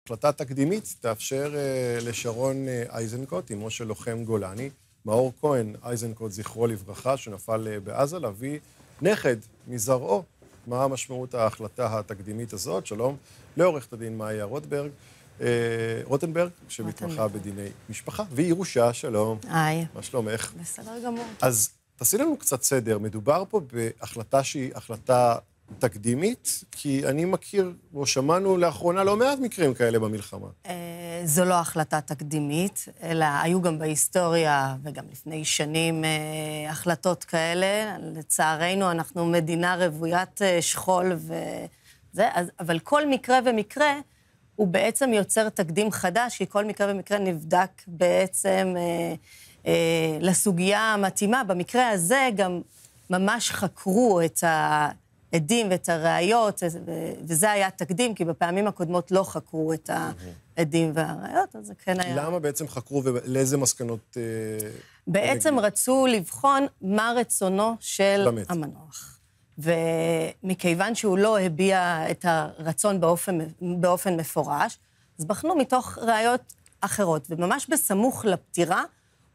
החלטה תקדימית תאפשר לשרון אייזנקוט, אמו של לוחם גולני, מאור כהן אייזנקוט, זכרו לברכה, שנפל בעזה, להביא נכד מזרעו. מה המשמעות ההחלטה התקדימית הזאת? שלום לעורכת הדין מאיה רוטנברג, שמתמחה בדיני משפחה, וירושה, שלום. היי. מה שלומך? בסדר גמור. אז תעשי לנו קצת סדר. מדובר פה בהחלטה שהיא החלטה תקדימית, כי אני מכיר, או שמענו לאחרונה לא מעט מקרים כאלה במלחמה. זו לא החלטה תקדימית, אלא היו גם בהיסטוריה וגם לפני שנים החלטות כאלה. לצערנו, אנחנו מדינה רוויית שכול וזה, אבל כל מקרה ומקרה הוא בעצם יוצר תקדים חדש, כי כל מקרה ומקרה נבדק בעצם לסוגיה המתאימה. במקרה הזה גם ממש חקרו את העדים ואת הראיות, וזה היה תקדים, כי בפעמים הקודמות לא חקרו את העדים והראיות, אז זה כן היה... למה בעצם חקרו ולאיזה מסקנות... בעצם רצו לבחון מה רצונו של המנוח. ומכיוון שהוא לא הביע את הרצון באופן מפורש, אז בחנו מתוך ראיות אחרות, וממש בסמוך לפטירה,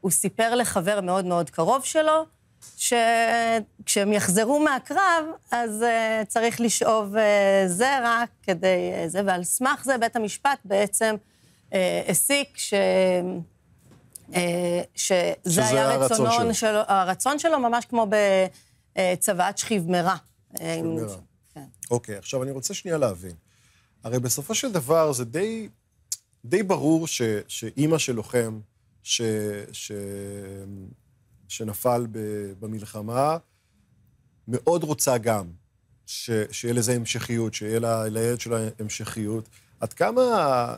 הוא סיפר לחבר מאוד מאוד קרוב שלו, שכשהם יחזרו מהקרב, אז צריך לשאוב זרע כדי זה, ועל סמך זה בית המשפט בעצם הסיק שזה היה הרצון שלו, ממש כמו בצוואת שכיב מרע. אוקיי, עכשיו אני רוצה שנייה להבין. הרי בסופו של דבר זה די ברור שאימא של לוחם שנפל במלחמה, מאוד רוצה גם שיהיה לזה המשכיות, שיהיה לילד שלה המשכיות. עד כמה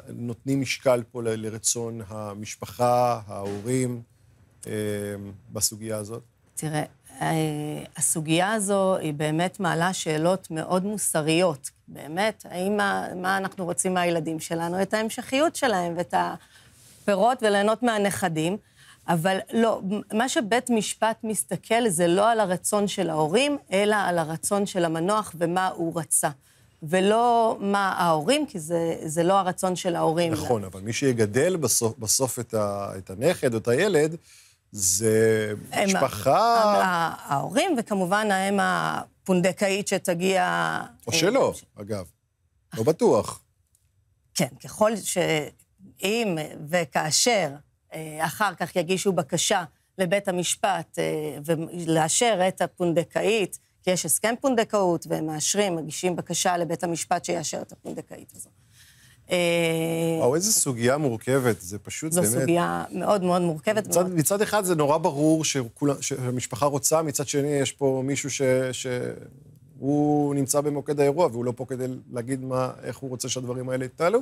נותנים משקל פה לרצון המשפחה, ההורים, בסוגיה הזאת? תראה, הסוגיה הזו היא באמת מעלה שאלות מאוד מוסריות. באמת, מה אנחנו רוצים מהילדים שלנו? את ההמשכיות שלהם ואת הפירות וליהנות מהנכדים. אבל לא, מה שבית משפט מסתכל זה לא על הרצון של ההורים, אלא על הרצון של המנוח ומה הוא רצה. ולא מה ההורים, כי זה לא הרצון של ההורים. נכון, אבל מי שיגדל בסוף את הנכד או את הילד, זה משפחה... ההורים, וכמובן האם הפונדקאית שתגיע... או שלא, אגב. לא בטוח. כן, ככל שאם וכאשר... אחר כך יגישו בקשה לבית המשפט ולאשר את הפונדקאית, כי יש הסכם פונדקאות, והם מאשרים, מגישים בקשה לבית המשפט שיאשר את הפונדקאית הזו. איזו סוגיה מורכבת, זה פשוט באמת... זו סוגיה מאוד מאוד מורכבת. מצד אחד זה נורא ברור שהמשפחה רוצה, מצד שני יש פה מישהו שהוא נמצא במוקד האירוע, והוא לא פה כדי להגיד איך הוא רוצה שהדברים האלה יתעלו.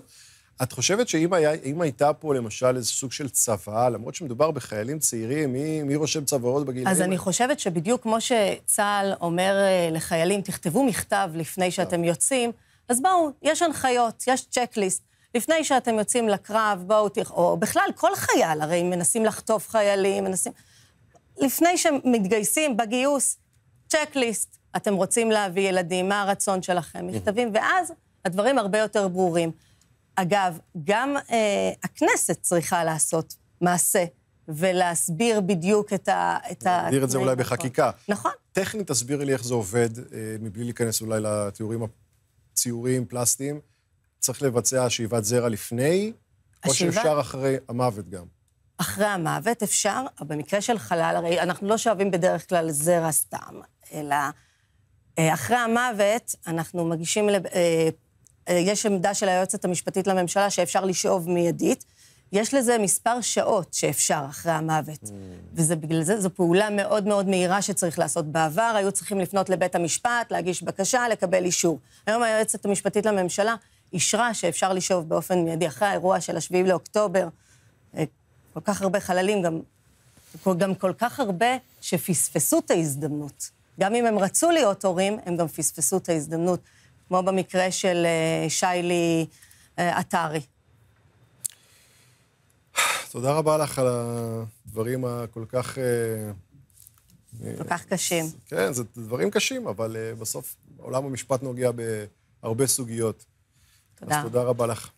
את חושבת שאם הייתה פה למשל איזה סוג של צבא, למרות שמדובר בחיילים צעירים, מי רושם צבאות בגילאים? אז אני חושבת שבדיוק כמו שצה"ל אומר לחיילים, תכתבו מכתב לפני שאתם יוצאים, אז בואו, יש הנחיות, יש צ'קליסט. לפני שאתם יוצאים לקרב, בואו, או בכלל כל חייל, הרי מנסים לחטוף חיילים, לפני שמתגייסים בגיוס, צ'קליסט, אתם רוצים להביא ילדים, מה הרצון שלכם, מכתבים, ואז הדברים הרבה יותר ברורים. אגב, גם הכנסת צריכה לעשות מעשה, ולהסביר בדיוק את להסביר את זה אולי בחקיקה. נכון. טכנית, תסבירי לי איך זה עובד, מבלי להיכנס אולי לתיאורים הציוריים, פלסטיים. צריך לבצע שאיבת זרע לפני, או שאפשר אחרי המוות גם? אחרי המוות אפשר, אבל במקרה של חלל, הרי אנחנו לא שואבים בדרך כלל זרע סתם, אלא אחרי המוות אנחנו מגישים... יש עמדה של היועצת המשפטית לממשלה שאפשר לשאוב מיידית. יש לזה מספר שעות שאפשר אחרי המוות. ובגלל זה, זו פעולה מאוד מאוד מהירה שצריך לעשות. בעבר היו צריכים לפנות לבית המשפט, להגיש בקשה, לקבל אישור. היום היועצת המשפטית לממשלה אישרה שאפשר לשאוב באופן מיידי. אחרי האירוע של 7 לאוקטובר, כל כך הרבה חללים, גם כל כך הרבה שפספסו את ההזדמנות. גם אם הם רצו להיות הורים, הם גם פספסו את ההזדמנות. כמו במקרה של שיילי אתרי. תודה רבה לך על הדברים הכל כך... כל כך קשים. כן, זה דברים קשים, אבל בסוף עולם המשפט נוגע בהרבה סוגיות. תודה. אז תודה רבה לך.